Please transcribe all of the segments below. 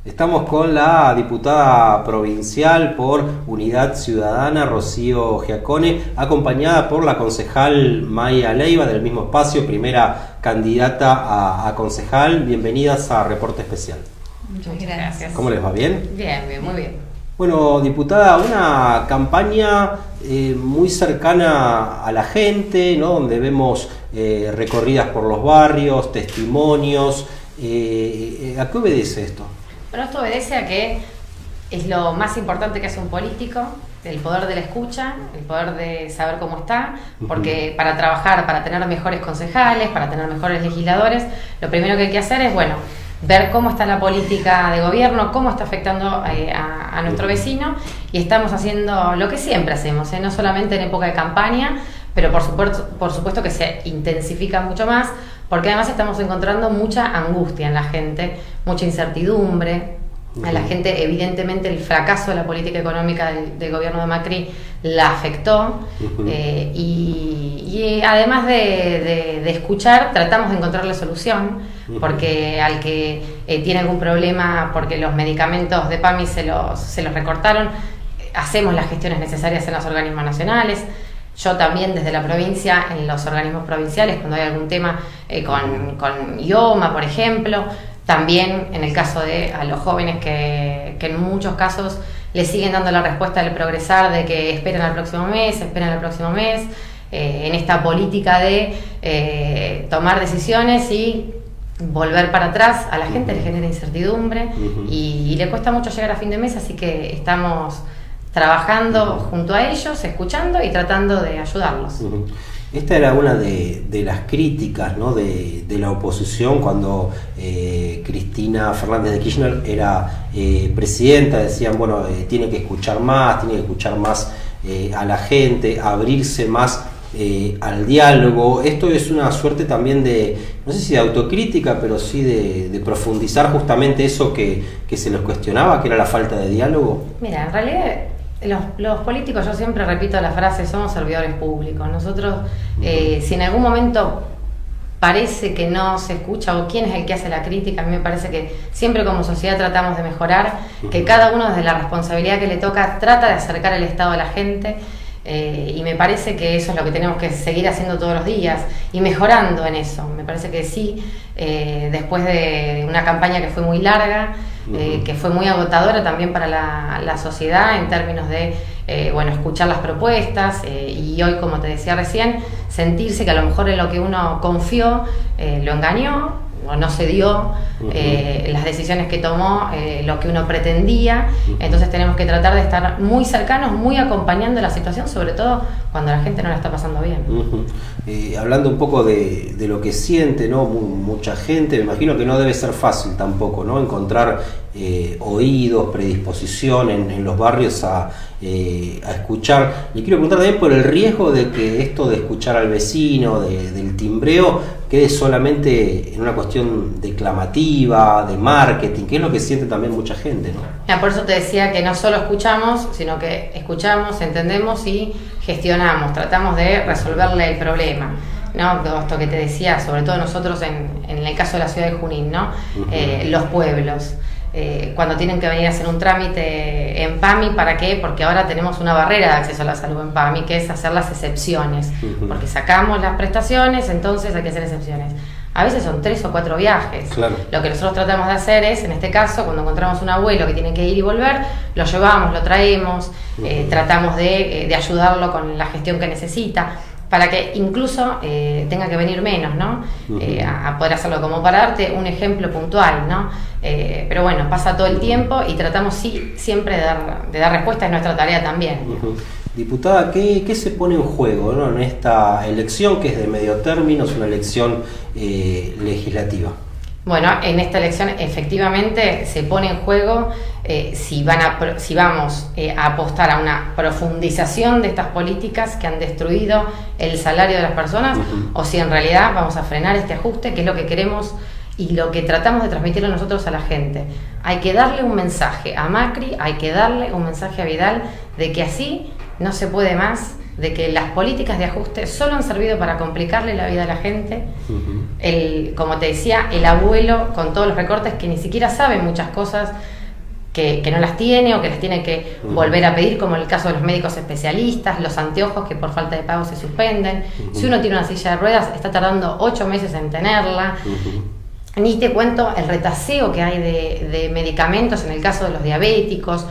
Estamos con la diputada provincial por Unidad Ciudadana, Rocío Giacone, acompañada por la concejal Maya Leiva, del mismo espacio, primera candidata a concejal. Bienvenidas a Reporte Especial. Muchas gracias. ¿Cómo les va? ¿Bien? Bien, muy bien. Bueno, diputada, una campaña muy cercana a la gente, ¿no? Donde vemos recorridas por los barrios, testimonios. ¿A qué obedece esto? Bueno, esto obedece a que es lo más importante que hace un político, el poder de la escucha, el poder de saber cómo está, porque para trabajar, para tener mejores concejales, para tener mejores legisladores, lo primero que hay que hacer es, bueno, ver cómo está la política de gobierno, cómo está afectando a nuestro vecino, y estamos haciendo lo que siempre hacemos, no solamente en época de campaña, pero por supuesto que se intensifica mucho más, porque además estamos encontrando mucha angustia en la gente, mucha incertidumbre. A la gente, evidentemente, el fracaso de la política económica del gobierno de Macri la afectó, y además de escuchar, tratamos de encontrarle solución, porque al que tiene algún problema porque los medicamentos de PAMI se los recortaron, hacemos las gestiones necesarias en los organismos nacionales. Yo también desde la provincia, en los organismos provinciales, cuando hay algún tema con IOMA, por ejemplo, también en el caso de a los jóvenes que en muchos casos le siguen dando la respuesta del progresar de que esperen al próximo mes, en esta política de tomar decisiones y volver para atrás, a la gente le genera incertidumbre y le cuesta mucho llegar a fin de mes, así que estamos trabajando junto a ellos, escuchando y tratando de ayudarlos. Esta era una de las críticas, ¿no?, de la oposición cuando Cristina Fernández de Kirchner era presidenta. Decían, bueno, tiene que escuchar más a la gente, abrirse más al diálogo. Esto es una suerte también de, no sé si de autocrítica, pero sí de profundizar justamente eso que se les cuestionaba, que era la falta de diálogo. Mira, en realidad los políticos, yo siempre repito la frase, somos servidores públicos. Nosotros, si en algún momento parece que no se escucha o quién es el que hace la crítica, a mí me parece que siempre como sociedad tratamos de mejorar, que cada uno desde la responsabilidad que le toca trata de acercar el Estado a la gente, y me parece que eso es lo que tenemos que seguir haciendo todos los días y mejorando en eso. Me parece que sí, después de una campaña que fue muy larga, que fue muy agotadora también para la sociedad en términos de escuchar las propuestas, y hoy, como te decía recién, sentirse que a lo mejor en lo que uno confió lo engañó o no se dio las decisiones que tomó, lo que uno pretendía. Entonces tenemos que tratar de estar muy cercanos, muy acompañando la situación, sobre todo cuando la gente no la está pasando bien. Hablando un poco de lo que siente, ¿no?, mucha gente, me imagino que no debe ser fácil tampoco, ¿no?, encontrar oídos, predisposición en los barrios a escuchar. Le quiero preguntar también por el riesgo de que esto de escuchar al vecino, del timbreo, quede solamente en una cuestión declamativa, de marketing, que es lo que siente también mucha gente, ¿no? Por eso te decía que no solo escuchamos, sino que escuchamos, entendemos y gestionamos, tratamos de resolverle el problema, ¿no? Esto que te decía, sobre todo nosotros en el caso de la ciudad de Junín, ¿no? Los pueblos, cuando tienen que venir a hacer un trámite en PAMI, ¿para qué? Porque ahora tenemos una barrera de acceso a la salud en PAMI, que es hacer las excepciones, porque sacamos las prestaciones, entonces hay que hacer excepciones. A veces son 3 o 4 viajes. Claro. Lo que nosotros tratamos de hacer es, en este caso, cuando encontramos un abuelo que tiene que ir y volver, lo llevamos, lo traemos, tratamos de ayudarlo con la gestión que necesita, para que incluso tenga que venir menos, ¿no? A poder hacerlo, como para darte un ejemplo puntual, ¿no? Pero bueno, pasa todo el tiempo y tratamos siempre de dar respuesta, es nuestra tarea también. Diputada, ¿qué se pone en juego, ¿no?, en esta elección que es de medio término, es una elección legislativa? Bueno, en esta elección efectivamente se pone en juego si vamos a apostar a una profundización de estas políticas que han destruido el salario de las personas, o si en realidad vamos a frenar este ajuste, que es lo que queremos y lo que tratamos de transmitirle nosotros a la gente. Hay que darle un mensaje a Macri, hay que darle un mensaje a Vidal de que así no se puede más, de que las políticas de ajuste solo han servido para complicarle la vida a la gente, como te decía, el abuelo con todos los recortes que ni siquiera sabe muchas cosas, que no las tiene o que las tiene que volver a pedir, como en el caso de los médicos especialistas, los anteojos que por falta de pago se suspenden. Si uno tiene una silla de ruedas, está tardando 8 meses en tenerla. Ni te cuento el retaseo que hay de medicamentos en el caso de los diabéticos.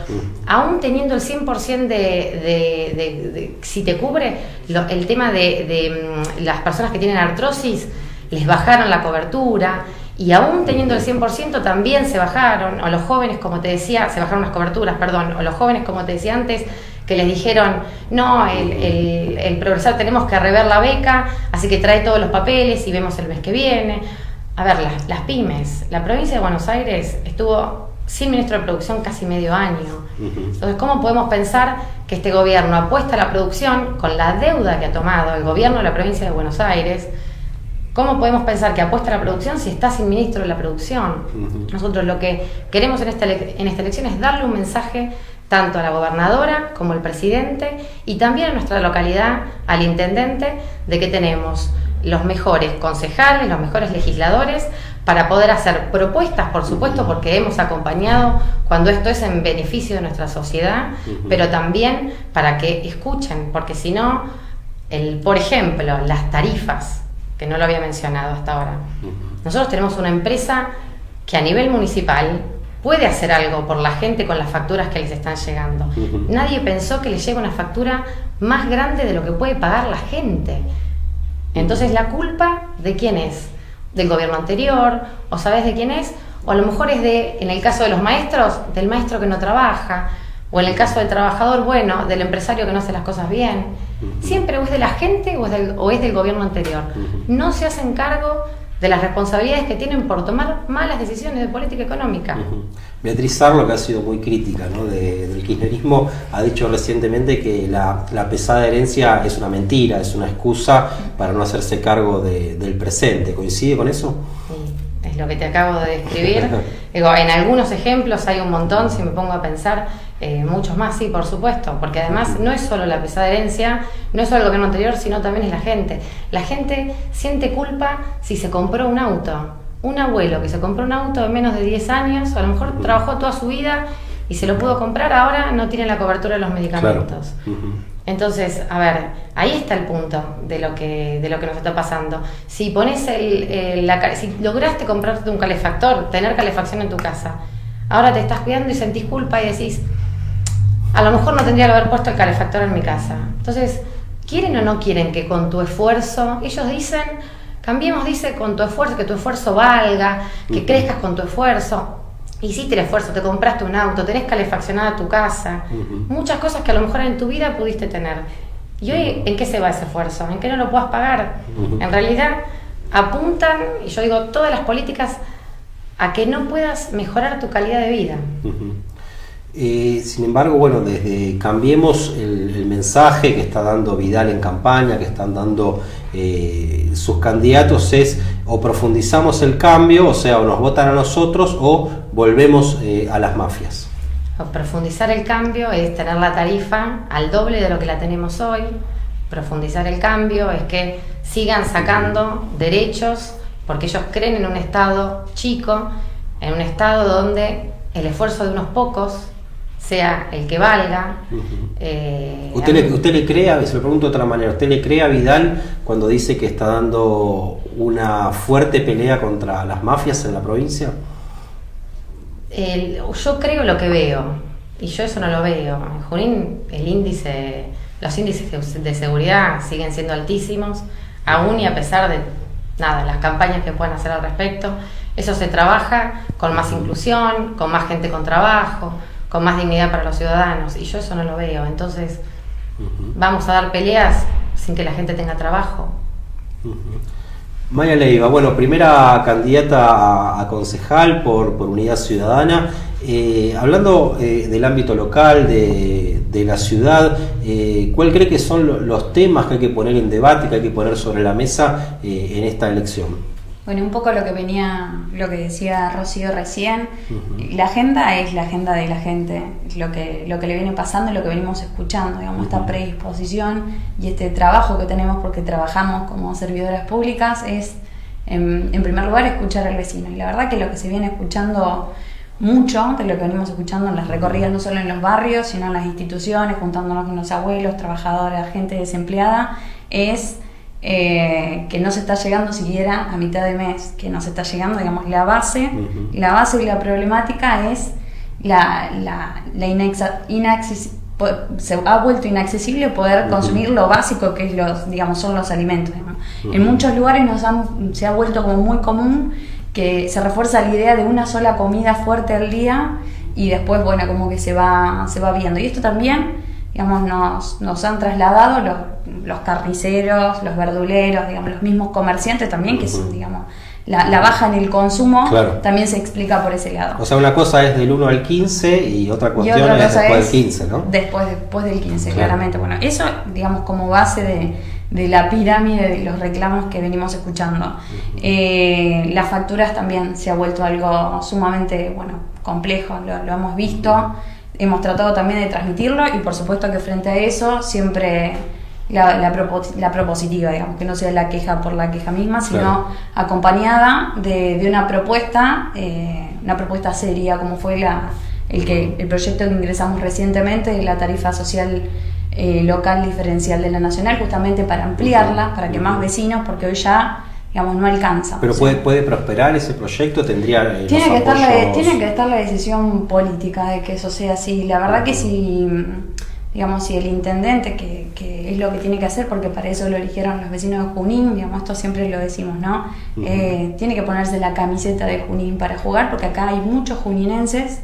Aún teniendo el 100% si te cubre, el tema de las personas que tienen artrosis, les bajaron la cobertura. Y aún teniendo el 100% también se bajaron, o los jóvenes, como te decía, se bajaron las coberturas, perdón, o los jóvenes, como te decía antes, que les dijeron, no, el progresar tenemos que rever la beca, así que trae todos los papeles y vemos el mes que viene. A ver, las pymes, la provincia de Buenos Aires estuvo sin ministro de producción casi medio año. Entonces, ¿cómo podemos pensar que este gobierno apuesta a la producción con la deuda que ha tomado el gobierno de la provincia de Buenos Aires? ¿Cómo podemos pensar que apuesta a la producción si está sin ministro de la producción? Nosotros lo que queremos en esta elección es darle un mensaje tanto a la gobernadora como al presidente y también a nuestra localidad, al intendente, de que tenemos los mejores concejales, los mejores legisladores para poder hacer propuestas, por supuesto, porque hemos acompañado cuando esto es en beneficio de nuestra sociedad, pero también para que escuchen, porque si no, por ejemplo, las tarifas, que no lo había mencionado hasta ahora. Nosotros tenemos una empresa que a nivel municipal puede hacer algo por la gente con las facturas que les están llegando. Nadie pensó que les llegue una factura más grande de lo que puede pagar la gente. Entonces, ¿la culpa de quién es? ¿Del gobierno anterior? ¿O sabes de quién es? O a lo mejor es en el caso de los maestros, del maestro que no trabaja. O en el caso del trabajador, bueno, del empresario que no hace las cosas bien. Siempre o es de la gente o es del gobierno anterior. No se hacen cargo de las responsabilidades que tienen por tomar malas decisiones de política económica. Beatriz Arlo, que ha sido muy crítica, ¿no?, del kirchnerismo, ha dicho recientemente que la pesada herencia es una mentira, es una excusa para no hacerse cargo del presente. ¿Coincide con eso? Sí, es lo que te acabo de describir. Digo, en algunos ejemplos hay un montón, si me pongo a pensar, muchos más, sí, por supuesto, porque además no es solo la pesada herencia, no es solo el gobierno anterior, sino también es la gente. La gente siente culpa si se compró un auto. Un abuelo que se compró un auto de menos de 10 años, a lo mejor trabajó toda su vida y se lo pudo comprar, ahora no tiene la cobertura de los medicamentos. Claro. Entonces, a ver, ahí está el punto de lo que nos está pasando. Si pones si lograste comprarte un calefactor, tener calefacción en tu casa, ahora te estás cuidando y sentís culpa y decís, a lo mejor no tendría que haber puesto el calefactor en mi casa. Entonces, ¿quieren o no quieren que con tu esfuerzo, ellos dicen, Cambiemos, dice, con tu esfuerzo, que tu esfuerzo valga, que crezcas con tu esfuerzo? Hiciste el esfuerzo, te compraste un auto, tenés calefaccionada tu casa, muchas cosas que a lo mejor en tu vida pudiste tener. ¿Y hoy en qué se va ese esfuerzo? ¿En qué no lo puedas pagar? En realidad apuntan, y yo digo, todas las políticas a que no puedas mejorar tu calidad de vida. Sin embargo, bueno, desde Cambiemos, el mensaje que está dando Vidal en campaña, que están dando sus candidatos es: o profundizamos el cambio, o sea, o nos votan a nosotros, o volvemos a las mafias. O profundizar el cambio es tener la tarifa al doble de lo que la tenemos hoy. Profundizar el cambio es que sigan sacando derechos, porque ellos creen en un Estado chico, en un Estado donde el esfuerzo de unos pocos sea el que valga. ¿Usted le cree, se lo pregunto de otra manera, ¿usted le cree a Vidal cuando dice que está dando una fuerte pelea contra las mafias en la provincia? Yo creo lo que veo, y yo eso no lo veo. En Junín los índices de seguridad siguen siendo altísimos, aún y a pesar de las campañas que puedan hacer al respecto. Eso se trabaja con más inclusión, con más gente con trabajo, con más dignidad para los ciudadanos, y yo eso no lo veo. Entonces, vamos a dar peleas sin que la gente tenga trabajo. Maya Leiva, bueno, primera candidata a concejal por Unidad Ciudadana. Hablando del ámbito local, de la ciudad, ¿cuál cree que son los temas que hay que poner en debate, que hay que poner sobre la mesa en esta elección? Bueno, un poco lo que decía Rocío recién, la agenda es la agenda de la gente, es lo que le viene pasando y lo que venimos escuchando, digamos, esta predisposición y este trabajo que tenemos, porque trabajamos como servidoras públicas, es en primer lugar, escuchar al vecino. Y la verdad que lo que se viene escuchando mucho, de lo que venimos escuchando en las recorridas, no solo en los barrios, sino en las instituciones, juntándonos con los abuelos, trabajadores, gente desempleada, es que no se está llegando siquiera a mitad de mes, que no se está llegando, digamos, la base y la problemática es se ha vuelto inaccesible poder consumir lo básico que es son los alimentos. En muchos lugares se ha vuelto como muy común que se refuerza la idea de una sola comida fuerte al día y después, bueno, como que se va viendo. Y esto también, digamos, nos han trasladado los carniceros, los verduleros, digamos, los mismos comerciantes también, que son, digamos, la baja en el consumo, claro, también se explica por ese lado. O sea, una cosa es del 1 al 15 y otra cuestión es después del 15, ¿no? Después del 15, claro, claramente. Bueno, eso, digamos, como base de la pirámide de los reclamos que venimos escuchando. Las facturas también se ha vuelto algo sumamente, bueno, complejo, lo hemos visto, hemos tratado también de transmitirlo y por supuesto que frente a eso siempre la propositiva, digamos, que no sea la queja por la queja misma, sino claro, acompañada de una propuesta seria, como fue el proyecto que ingresamos recientemente de la tarifa social local diferencial de la nacional, justamente para ampliarla, para que más vecinos, porque hoy ya, digamos, no alcanza. Pero puede prosperar ese proyecto, tendría tiene que estar la decisión política de que eso sea así. La verdad que si el intendente, que es lo que tiene que hacer, porque para eso lo eligieron los vecinos de Junín, digamos, esto siempre lo decimos, ¿no? Tiene que ponerse la camiseta de Junín para jugar, porque acá hay muchos juninenses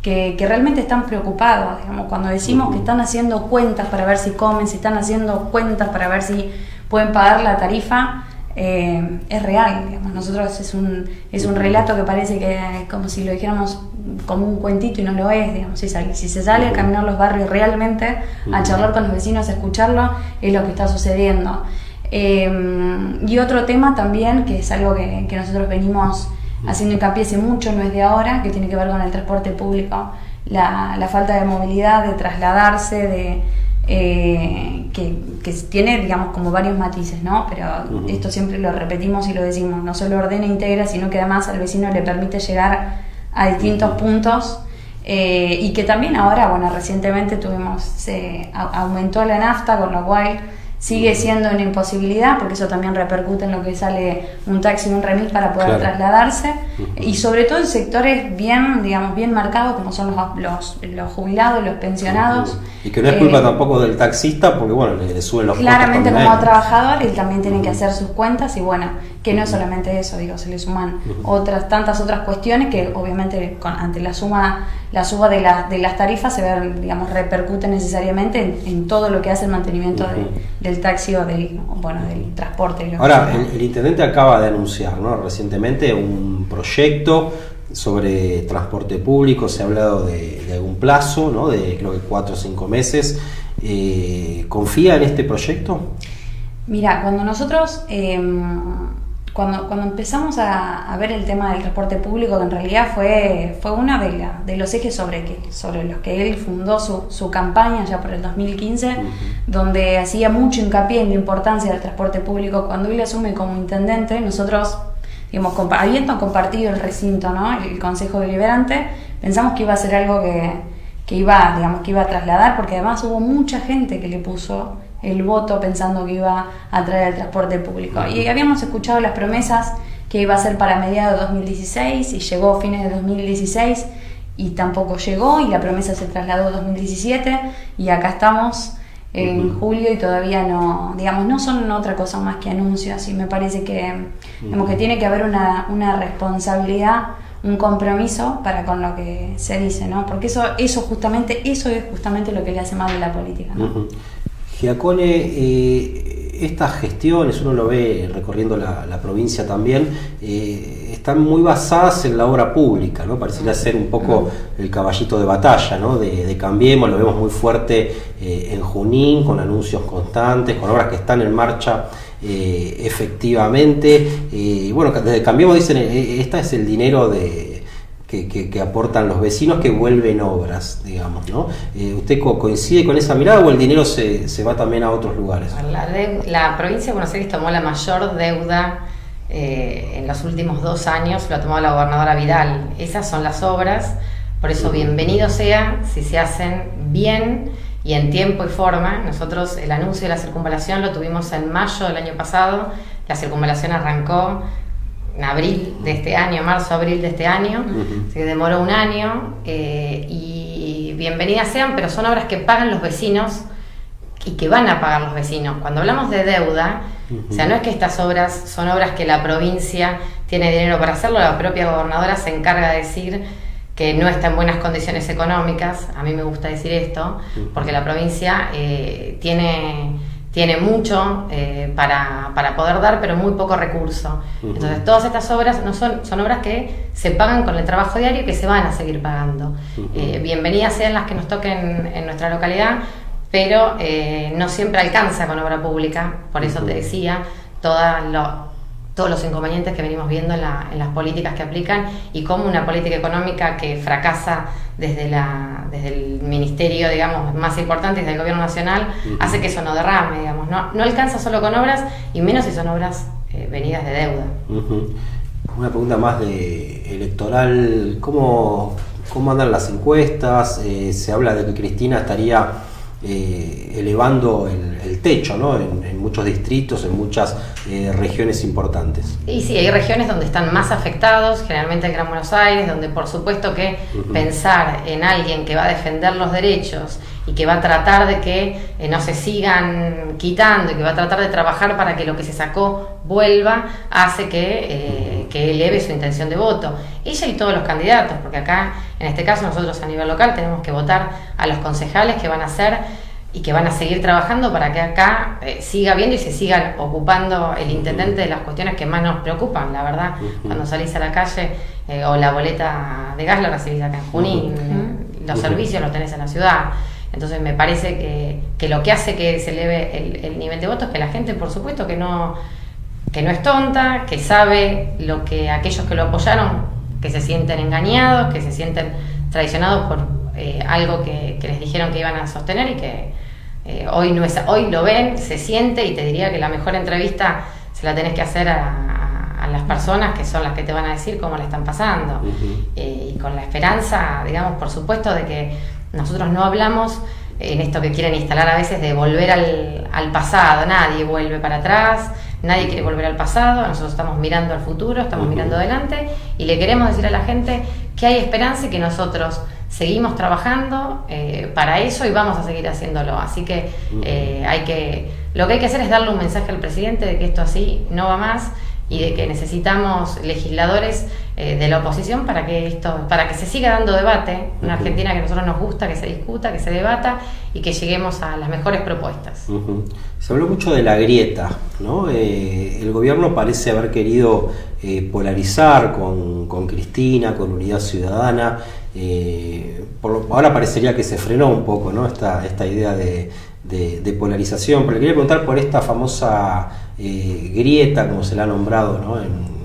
que realmente están preocupados, digamos, cuando decimos que están haciendo cuentas para ver si comen, si están haciendo cuentas para ver si pueden pagar la tarifa, es real, digamos. Nosotros es un relato que parece que como si lo dijéramos como un cuentito y no lo es, digamos. Si se sale a caminar los barrios realmente, a charlar con los vecinos, a escucharlo, es lo que está sucediendo. Y otro tema también, que es algo que nosotros venimos haciendo hincapié hace mucho, no es de ahora, que tiene que ver con el transporte público, la falta de movilidad, de trasladarse, que tiene, digamos, como varios matices, ¿no? Pero esto siempre lo repetimos y lo decimos, no solo ordena e integra, sino que además al vecino le permite llegar a distintos puntos, y que también ahora, bueno, recientemente aumentó la nafta, con lo cual sigue siendo una imposibilidad, porque eso también repercute en lo que sale un taxi, un remis para poder trasladarse, y sobre todo en sectores bien marcados, como son los jubilados, los pensionados. Y que no es culpa tampoco del taxista, porque bueno, le suben los costos. Claramente como trabajador, él también tiene que hacer sus cuentas, y bueno, que no es solamente eso, se le suman tantas otras cuestiones que obviamente ante la suba de las tarifas se ven, digamos, repercute necesariamente en todo lo que hace el mantenimiento del taxi o del transporte. Ahora, el intendente acaba de anunciar, ¿no?, recientemente un proyecto sobre transporte público. Se ha hablado de algún plazo, ¿no?, de creo que 4 o 5 meses. ¿Confía en este proyecto? Mira, cuando nosotros cuando empezamos a ver el tema del transporte público, que en realidad fue uno de los ejes sobre los que él fundó su campaña ya por el 2015, donde hacía mucho hincapié en la importancia del transporte público, cuando él asume como intendente, nosotros, digamos, habiendo compartido el recinto, ¿no?, el Consejo Deliberante, pensamos que iba a ser algo que iba a trasladar, porque además hubo mucha gente que le puso el voto pensando que iba a traer el transporte público. Y habíamos escuchado las promesas que iba a ser para mediados de 2016 y llegó a fines de 2016 y tampoco llegó, y la promesa se trasladó a 2017 y acá estamos en julio y todavía no son otra cosa más que anuncios, y me parece que, que tiene que haber una responsabilidad, un compromiso para con lo que se dice, ¿no? Porque eso es justamente lo que le hace mal a la política, ¿no? Giacone, estas gestiones, uno lo ve recorriendo la provincia también, están muy basadas en la obra pública, ¿no? Pareciera ser un poco el caballito de batalla, ¿no?, de Cambiemos. Lo vemos muy fuerte en Junín, con anuncios constantes, con obras que están en marcha efectivamente. Bueno, desde Cambiemos dicen, este es el dinero que aportan los vecinos, que vuelven obras, digamos, ¿no? ¿Usted coincide con esa mirada, o el dinero se va también a otros lugares? La provincia de Buenos Aires tomó la mayor deuda en los últimos 2 años lo ha tomado la gobernadora Vidal. Esas son las obras, por eso bienvenido sea si se hacen bien y en tiempo y forma. Nosotros el anuncio de la circunvalación lo tuvimos en mayo del año pasado, la circunvalación arrancó en abril de este año, marzo-abril de este año, así que demoró 1 año, y bienvenidas sean, pero son obras que pagan los vecinos y que van a pagar los vecinos. Cuando hablamos de deuda, o sea, no es que estas obras son obras que la provincia tiene dinero para hacerlo, la propia gobernadora se encarga de decir que no está en buenas condiciones económicas. A mí me gusta decir esto, porque la provincia tiene mucho para poder dar, pero muy poco recurso. Entonces todas estas obras son obras que se pagan con el trabajo diario y que se van a seguir pagando. Bienvenidas sean las que nos toquen en nuestra localidad, pero no siempre alcanza con obra pública. Por eso te decía, todos los inconvenientes que venimos viendo en las políticas que aplican, y cómo una política económica que fracasa desde el ministerio, digamos, más importante, desde el gobierno nacional, hace que eso no derrame, digamos. No alcanza solo con obras, y menos si son obras venidas de deuda. Una pregunta más electoral. ¿Cómo andan las encuestas? Se habla de que Cristina estaría elevando el techo, ¿no? En muchos distritos, en muchas regiones importantes. Y sí, hay regiones donde están más afectados, generalmente el Gran Buenos Aires, donde por supuesto que pensar en alguien que va a defender los derechos y que va a tratar de que no se sigan quitando, y que va a tratar de trabajar para que lo que se sacó vuelva, hace que eleve su intención de voto. Ella y todos los candidatos, porque acá, en este caso, nosotros a nivel local tenemos que votar a los concejales que van a ser y que van a seguir trabajando para que acá siga habiendo y se sigan ocupando el intendente de las cuestiones que más nos preocupan, la verdad. Cuando salís a la calle, o la boleta de gas la recibís acá en Junín, los servicios los tenés en la ciudad. Entonces me parece que lo que hace que se eleve el nivel de votos es que la gente, por supuesto, que no es tonta, que sabe lo que aquellos que lo apoyaron, que se sienten engañados, que se sienten traicionados por algo que les dijeron que iban a sostener, y que hoy lo ven, se siente. Y te diría que la mejor entrevista se la tenés que hacer a las personas, que son las que te van a decir cómo la están pasando, y con la esperanza, digamos, por supuesto, de que nosotros no hablamos en esto que quieren instalar a veces de volver al pasado. Nadie vuelve para atrás, nadie quiere volver al pasado. Nosotros estamos mirando al futuro, estamos mirando adelante, y le queremos decir a la gente que hay esperanza y que nosotros seguimos trabajando para eso, y vamos a seguir haciéndolo. Así que lo que hay que hacer es darle un mensaje al presidente de que esto así no va más, y de que necesitamos legisladores de la oposición para que se siga dando debate. Una Argentina que a nosotros nos gusta, que se discuta, que se debata, y que lleguemos a las mejores propuestas. Se habló mucho de la grieta, ¿no? El gobierno parece haber querido polarizar con Cristina, con Unidad Ciudadana. Ahora parecería que se frenó un poco, ¿no? Esta idea de polarización. Pero le quería preguntar por esta famosa grieta, como se la ha nombrado, ¿no? En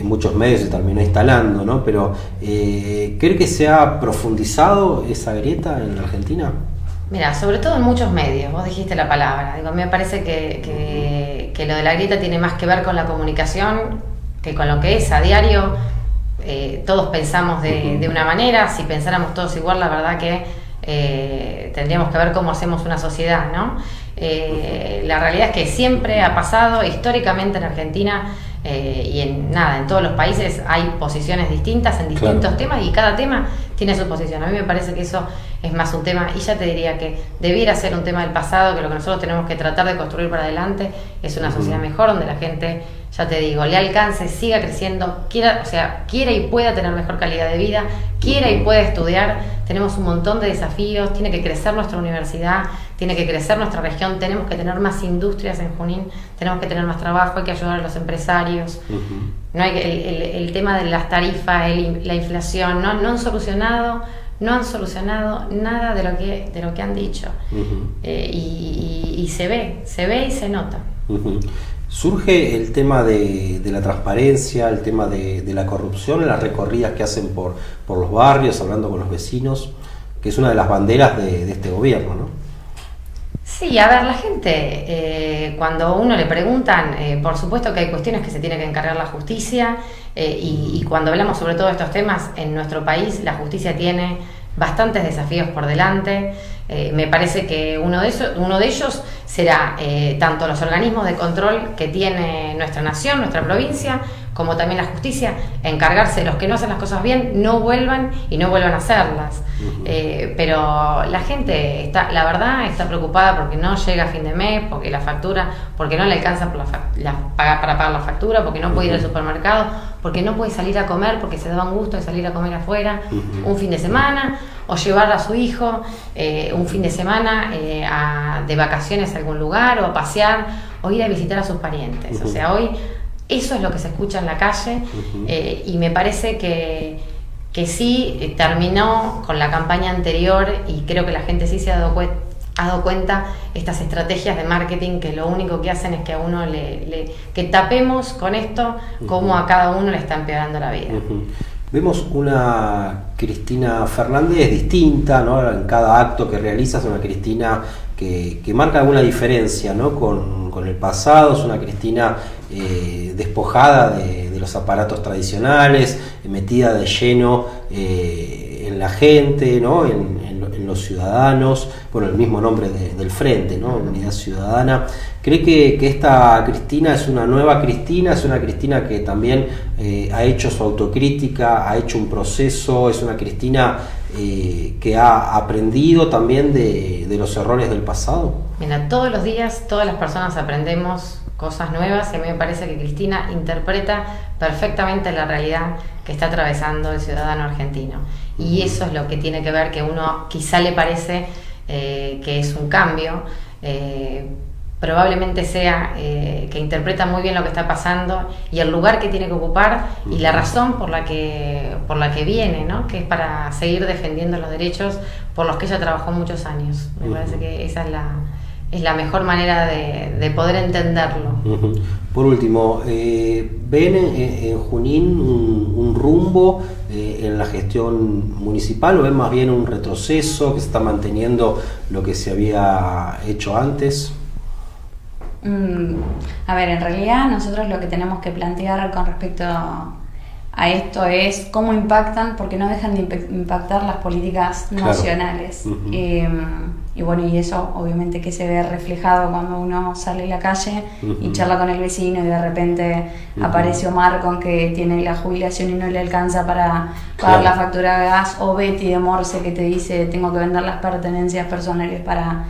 muchos medios se terminó instalando, ¿no? Pero ¿cree que se ha profundizado esa grieta en la Argentina? Mira, sobre todo en muchos medios, vos dijiste la palabra. Digo, me parece que lo de la grieta tiene más que ver con la comunicación que con lo que es a diario. Todos pensamos de una manera. Si pensáramos todos igual, la verdad que tendríamos que ver cómo hacemos una sociedad, ¿no? La realidad es que siempre ha pasado, históricamente en Argentina, y en todos los países hay posiciones distintas en distintos temas, y cada tema tiene su posición. A mí me parece que eso es más un tema, y ya te diría que debiera ser un tema del pasado, que lo que nosotros tenemos que tratar de construir para adelante es una sociedad mejor, donde la gente, ya te digo, le alcance, siga creciendo, quiera y pueda tener mejor calidad de vida, quiera y pueda estudiar. Tenemos un montón de desafíos, tiene que crecer nuestra universidad, tiene que crecer nuestra región, tenemos que tener más industrias en Junín, tenemos que tener más trabajo, hay que ayudar a los empresarios. No hay el tema de las tarifas, la inflación, no han solucionado nada de lo que han dicho. Y se ve y se nota. Surge el tema de la transparencia, el tema de la corrupción en las recorridas que hacen por los barrios, hablando con los vecinos, que es una de las banderas de este gobierno, ¿no? Sí, a ver, la gente, cuando uno le preguntan, por supuesto que hay cuestiones que se tiene que encargar la justicia, y cuando hablamos sobre todo de estos temas, en nuestro país la justicia tiene bastantes desafíos por delante. Me parece que uno de ellos será tanto los organismos de control que tiene nuestra nación, nuestra provincia, como también la justicia, encargarse de los que no hacen las cosas bien, no vuelvan a hacerlas. Pero la gente la verdad está preocupada porque no llega a fin de mes, porque la factura, porque no le alcanza para pagar la factura, porque no puede ir al supermercado, porque no puede salir a comer, porque se daba un gusto de salir a comer afuera un fin de semana, o llevar a su hijo un fin de semana de vacaciones a algún lugar, o a pasear, o ir a visitar a sus parientes. O sea, hoy eso es lo que se escucha en la calle, y me parece que sí terminó con la campaña anterior, y creo que la gente sí se ha dado cuenta estas estrategias de marketing que lo único que hacen es que a uno que tapemos con esto cómo a cada uno le está empeorando la vida. Vemos una Cristina Fernández distinta, ¿no? En cada acto que realiza es una Cristina que marca alguna diferencia, ¿no? con el pasado. Es una Cristina despojada de los aparatos tradicionales, metida de lleno en la gente, ¿no? en los ciudadanos. Bueno, el mismo nombre del frente, ¿no? Unidad Ciudadana. ¿Cree que esta Cristina es una nueva Cristina? ¿Es una Cristina que también ha hecho su autocrítica, ha hecho un proceso? ¿Es una Cristina que ha aprendido también de los errores del pasado? Mira, todos los días todas las personas aprendemos cosas nuevas, y a mí me parece que Cristina interpreta perfectamente la realidad que está atravesando el ciudadano argentino. Y eso es lo que tiene que ver, que uno quizá le parece que es un cambio, probablemente sea que interpreta muy bien lo que está pasando y el lugar que tiene que ocupar y la razón por la que viene, ¿no? Que es para seguir defendiendo los derechos por los que ella trabajó muchos años. Me parece que esa es la mejor manera de poder entenderlo. Por último, ¿ven en Junín un rumbo en la gestión municipal, o ven más bien un retroceso, que se está manteniendo lo que se había hecho antes? A ver, en realidad nosotros lo que tenemos que plantear con respecto a esto es cómo impactan, porque no dejan de impactar las políticas nacionales. Y bueno, y eso obviamente que se ve reflejado cuando uno sale a la calle y charla con el vecino, y de repente aparece Omar con que tiene la jubilación y no le alcanza para pagar la factura de gas, o Betty de Morse que te dice tengo que vender las pertenencias personales para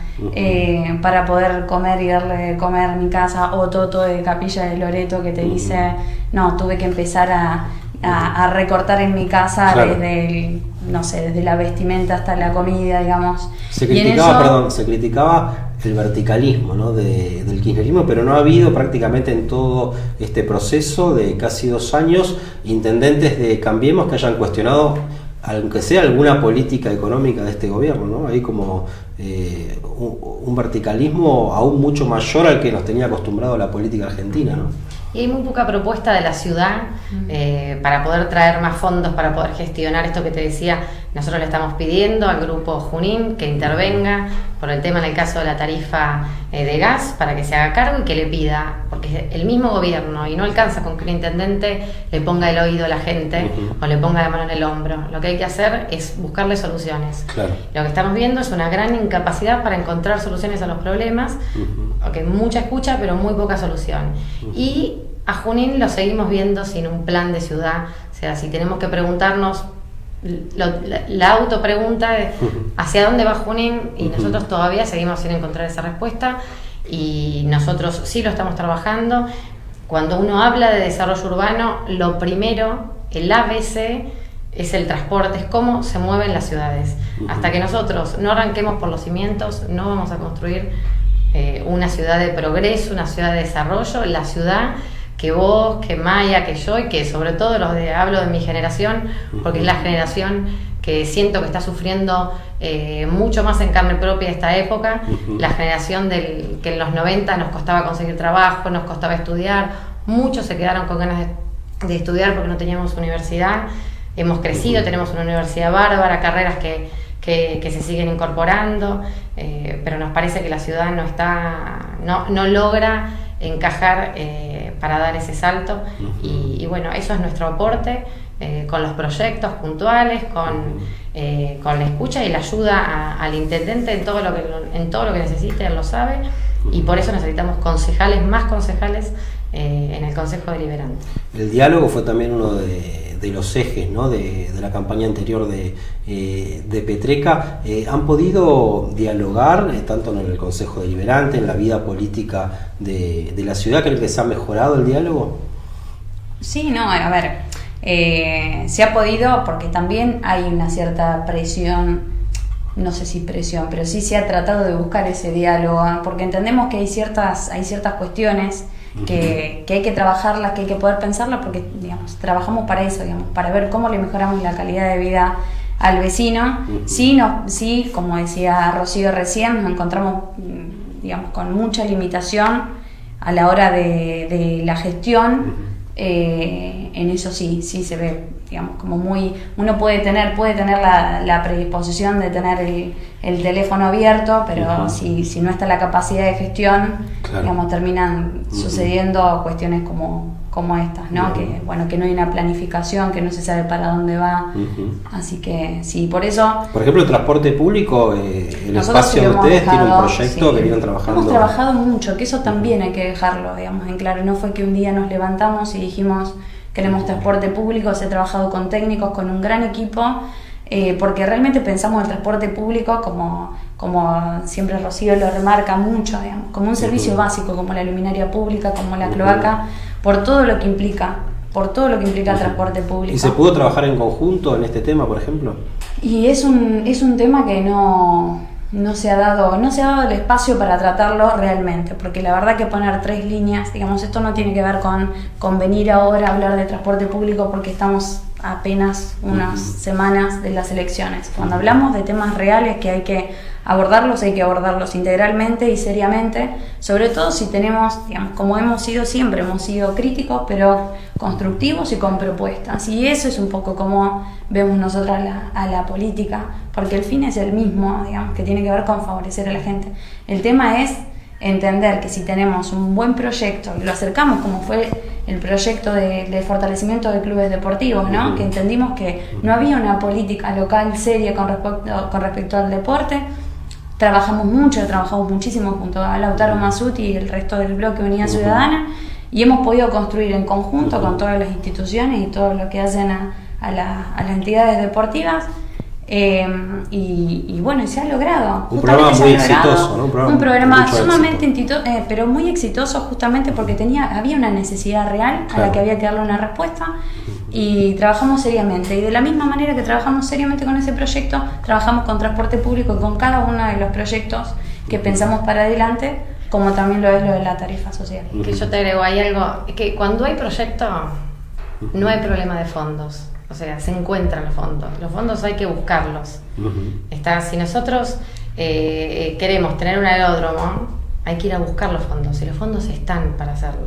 poder comer y darle de comer a mi casa, o Toto de Capilla de Loreto que te dice no, tuve que empezar a recortar en mi casa desde la vestimenta hasta la comida, digamos. Se criticaba el verticalismo, ¿no? del kirchnerismo, pero no ha habido prácticamente en todo este proceso de casi 2 años intendentes de Cambiemos que hayan cuestionado, aunque sea alguna política económica de este gobierno, ¿no? Hay como un verticalismo aún mucho mayor al que nos tenía acostumbrado la política argentina, ¿no? Y hay muy poca propuesta de la ciudad para poder traer más fondos, para poder gestionar esto que te decía. Nosotros le estamos pidiendo al grupo Junín que intervenga por el tema en el caso de la tarifa de gas, para que se haga cargo y que le pida, porque el mismo gobierno, y no alcanza con que el intendente le ponga el oído a la gente o le ponga la mano en el hombro. Lo que hay que hacer es buscarle soluciones. Claro. Lo que estamos viendo es una gran incapacidad para encontrar soluciones a los problemas, porque mucha escucha pero muy poca solución. Y a Junín lo seguimos viendo sin un plan de ciudad. O sea, si tenemos que preguntarnos, la autopregunta de hacia dónde va Junín, y nosotros todavía seguimos sin encontrar esa respuesta, y nosotros sí lo estamos trabajando. Cuando uno habla de desarrollo urbano, lo primero, el ABC, es el transporte, es cómo se mueven las ciudades. Hasta que nosotros no arranquemos por los cimientos, no vamos a construir una ciudad de progreso, una ciudad de desarrollo, la ciudad que vos, que Maya, que yo, y que sobre todo hablo de mi generación, porque es la generación que siento que está sufriendo mucho más en carne propia esta época, la generación que en los 90 nos costaba conseguir trabajo, nos costaba estudiar, muchos se quedaron con ganas de estudiar porque no teníamos universidad. Hemos crecido, tenemos una universidad bárbara, carreras que que se siguen incorporando, pero nos parece que la ciudad no logra encajar para dar ese salto, y bueno, eso es nuestro aporte, con los proyectos puntuales, con la escucha y la ayuda al intendente en todo lo que necesite, él lo sabe, y por eso necesitamos más concejales en el Consejo Deliberante. El diálogo fue también uno de los ejes, ¿no?, de la campaña anterior de Petreca. ¿Han podido dialogar tanto en el Consejo Deliberante, en la vida política de la ciudad? ¿Creen que se ha mejorado el diálogo? Sí, no, a ver, se ha podido, porque también hay una cierta presión, no sé si presión, pero sí se ha tratado de buscar ese diálogo, porque entendemos que hay ciertas cuestiones que hay que trabajarlas, que hay que poder pensarlas, porque digamos, trabajamos para eso, digamos, para ver cómo le mejoramos la calidad de vida al vecino. Sí, como decía Rocío recién, nos encontramos, digamos, con mucha limitación a la hora de la gestión. En eso sí se ve, digamos, como muy, uno puede tener la predisposición de tener el teléfono abierto, pero si no está la capacidad de gestión, claro, digamos, terminan sucediendo cuestiones como estas, ¿no? Que bueno, que no hay una planificación, que no se sabe para dónde va. Así que sí, por eso. Por ejemplo, el transporte público, el espacio de ustedes tiene un proyecto que vienen trabajando. Hemos trabajado mucho, que eso también hay que dejarlo, digamos, en claro. No fue que un día nos levantamos y dijimos queremos transporte público. Se ha trabajado con técnicos, con un gran equipo, porque realmente pensamos el transporte público como siempre Rocío lo remarca mucho, digamos, como un servicio básico, como la luminaria pública, como la cloaca, por todo lo que implica el transporte público. ¿Y se pudo trabajar en conjunto en este tema, por ejemplo? Y es un tema que no se ha dado el espacio para tratarlo realmente, porque la verdad que poner 3 líneas, digamos, esto no tiene que ver con venir ahora a hablar de transporte público porque estamos apenas unas semanas de las elecciones. Cuando hablamos de temas reales que hay que abordarlos integralmente y seriamente, sobre todo si tenemos, digamos, como hemos sido siempre, hemos sido críticos pero constructivos y con propuestas, y eso es un poco como vemos nosotros a la política, porque el fin es el mismo, digamos, que tiene que ver con favorecer a la gente. El tema es entender que si tenemos un buen proyecto y lo acercamos, como fue el proyecto de fortalecimiento de clubes deportivos, ¿no? Que entendimos que no había una política local seria con respecto al deporte. Trabajamos muchísimo junto a Lautaro Mazzuti y el resto del bloque Unidad Ciudadana, y hemos podido construir en conjunto con todas las instituciones y todo lo que hacen a las entidades deportivas. Y bueno, se ha logrado. Un programa muy exitoso, ¿no? Un programa sumamente pero muy exitoso, justamente porque había una necesidad real a la que había que darle una respuesta, y trabajamos seriamente. Y de la misma manera que trabajamos seriamente con ese proyecto, trabajamos con transporte público y con cada uno de los proyectos que pensamos para adelante, como también lo es lo de la tarifa social. Que yo te agrego, hay algo, que cuando hay proyecto no hay problema de fondos. O sea, se encuentran los fondos hay que buscarlos. Si nosotros queremos tener un aeródromo, hay que ir a buscar los fondos, y los fondos están para hacerlo.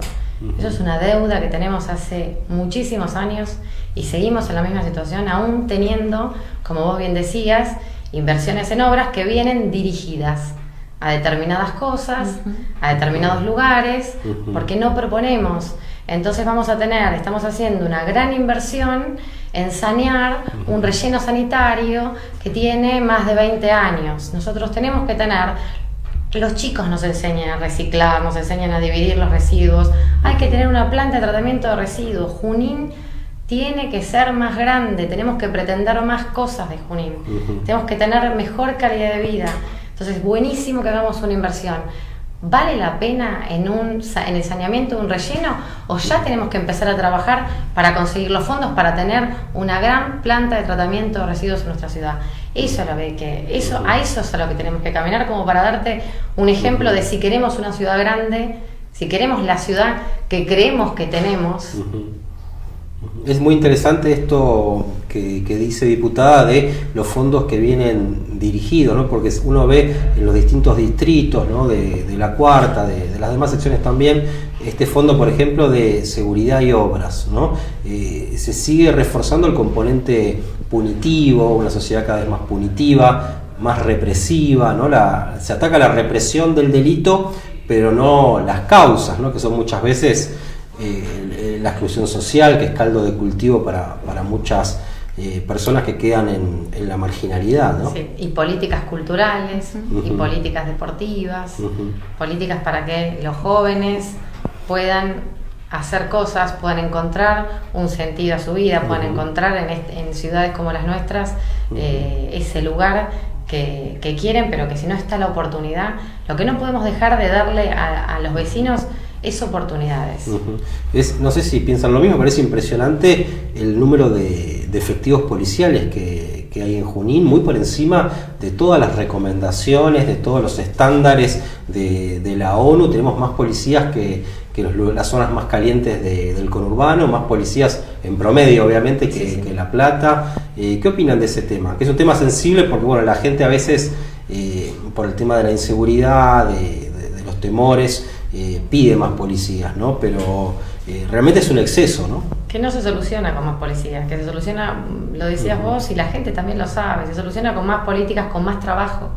Eso es una deuda que tenemos hace muchísimos años, y seguimos en la misma situación, aún teniendo, como vos bien decías, inversiones en obras que vienen dirigidas a determinadas cosas, a determinados lugares, porque no proponemos. Entonces estamos haciendo una gran inversión en sanear un relleno sanitario que tiene más de 20 años. Nosotros tenemos que los chicos nos enseñan a reciclar, nos enseñan a dividir los residuos. Hay que tener una planta de tratamiento de residuos. Junín tiene que ser más grande, tenemos que pretender más cosas de Junín. Tenemos que tener mejor calidad de vida. Entonces, buenísimo que hagamos una inversión. ¿Vale la pena en el saneamiento de un relleno, o ya tenemos que empezar a trabajar para conseguir los fondos para tener una gran planta de tratamiento de residuos en nuestra ciudad? Eso es a lo que tenemos que caminar, como para darte un ejemplo de si queremos una ciudad grande, si queremos la ciudad que creemos que tenemos. Es muy interesante esto que dice diputada de los fondos que vienen dirigidos, ¿no? Porque uno ve en los distintos distritos, ¿no? de la Cuarta, de las demás secciones también, este fondo, por ejemplo, de seguridad y obras, ¿no? Se sigue reforzando el componente punitivo, una sociedad cada vez más punitiva, más represiva, ¿no? Se ataca la represión del delito, pero no las causas, ¿no? Que son muchas veces la exclusión social, que es caldo de cultivo para muchas personas que quedan en la marginalidad, ¿no? Sí, y políticas culturales, y políticas deportivas, políticas para que los jóvenes puedan hacer cosas, puedan encontrar un sentido a su vida, puedan encontrar en ciudades como las nuestras ese lugar que quieren, pero que si no está la oportunidad, lo que no podemos dejar de darle a los vecinos es oportunidades. No sé si piensan lo mismo, parece impresionante el número de efectivos policiales que hay en Junín, muy por encima de todas las recomendaciones, de todos los estándares de la ONU. Tenemos más policías que las zonas más calientes del conurbano, más policías en promedio, obviamente, que La Plata. ¿Qué opinan de ese tema? Que es un tema sensible porque, bueno, la gente a veces, por el tema de la inseguridad, de los temores, pide más policías, ¿no? Pero realmente es un exceso, ¿no? Que no se soluciona con más policías, que se soluciona, lo decías vos, y la gente también lo sabe, se soluciona con más políticas, con más trabajo,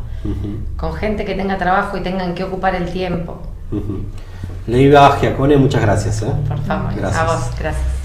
con gente que tenga trabajo y tengan que ocupar el tiempo. Leiva Giacone, muchas gracias. Por favor, gracias. a vos, gracias.